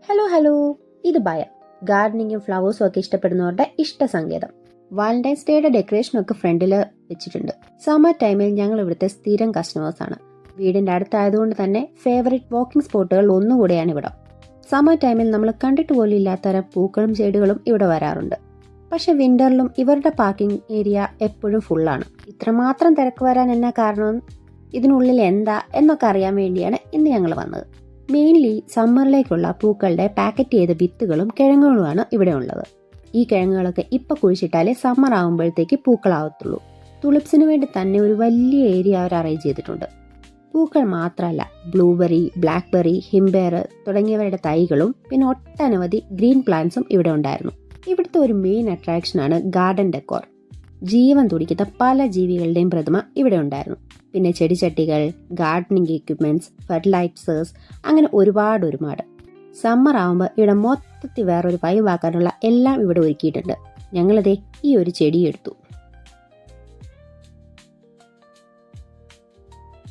Hello, ഇത് ഭയ. ഗാർഡനിങ്ങും ഫ്ലവേഴ്സും ഒക്കെ ഇഷ്ടപ്പെടുന്നവരുടെ ഇഷ്ടസങ്കേതം. വാലന്റൈൻസ് ഡേയുടെ ഡെക്കറേഷനൊക്കെ ഫ്രണ്ടിൽ വെച്ചിട്ടുണ്ട്. സമ്മർ ടൈമിൽ ഞങ്ങൾ ഇവിടുത്തെ സ്ഥിരം കസ്റ്റമേഴ്സാണ്. വീടിന്റെ അടുത്തായതുകൊണ്ട് തന്നെ ഫേവറേറ്റ് വാക്കിംഗ് സ്പോട്ടുകൾ ഒന്നുകൂടെയാണ് ഇവിടെ. സമ്മർ ടൈമിൽ നമ്മൾ കണ്ടിട്ട് പോലും ഇല്ലാത്ത തരം പൂക്കളും ചെടികളും ഇവിടെ വരാറുണ്ട്. പക്ഷെ വിന്ററിലും ഇവരുടെ പാർക്കിംഗ് ഏരിയ എപ്പോഴും ഫുള്ളാണ്. ഇത്രമാത്രം തിരക്ക് വരാൻ എന്നാ കാരണം, ഇതിനുള്ളിൽ എന്താ എന്നൊക്കെ അറിയാൻ വേണ്ടിയാണ് ഇന്ന് ഞങ്ങൾ വന്നത്. മെയിൻലി സമ്മറിലേക്കുള്ള പൂക്കളുടെ പാക്കറ്റ് ചെയ്ത വിത്തുകളും കിഴങ്ങുകളുമാണ് ഇവിടെ ഉള്ളത്. ഈ കിഴങ്ങുകളൊക്കെ ഇപ്പൊ കുഴിച്ചിട്ടാലേ സമ്മർ ആകുമ്പോഴത്തേക്ക് പൂക്കളാവത്തുള്ളൂ. തുളിപ്സിന് വേണ്ടി തന്നെ ഒരു വലിയ ഏരിയ അവർ അറേഞ്ച് ചെയ്തിട്ടുണ്ട്. പൂക്കൾ മാത്രമല്ല, ബ്ലൂബെറി, ബ്ലാക്ക്ബെറി, ഹിംബെയർ തുടങ്ങിയവരുടെ തൈകളും പിന്നെ ഒട്ടനവധി ഗ്രീൻ പ്ലാന്റ്സും ഇവിടെ ഉണ്ടായിരുന്നു. ഇവിടുത്തെ ഒരു മെയിൻ അട്രാക്ഷനാണ് ഗാർഡൻ ഡെക്കോർ. ജീവൻ തുടിക്കുന്ന പല ജീവികളുടെയും പ്രതിമ ഇവിടെ ഉണ്ടായിരുന്നു. പിന്നെ ചെടിച്ചട്ടികൾ, ഗാർഡനിങ് എക്യുപ്മെന്റ്സ്, ഫെർട്ടിലൈസേഴ്സ്, അങ്ങനെ ഒരുപാട്. സമ്മർ ആവുമ്പോൾ ഇവിടെ മൊത്തത്തിൽ വേറൊരു വൈബാക്കാനുള്ള എല്ലാം ഇവിടെ ഒരുക്കിയിട്ടുണ്ട്. ഞങ്ങളിതേ ഈ ഒരു ചെടി എടുത്തു.